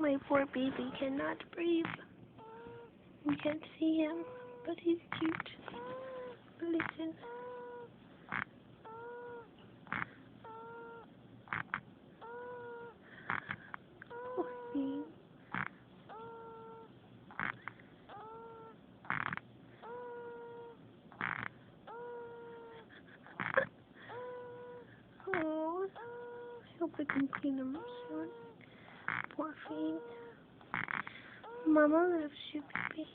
My poor baby cannot breathe. We can't see him, but he's cute. Listen. Poor thing. Oh, I hope we can clean him up soon. Poor thing. Mama loves you, baby.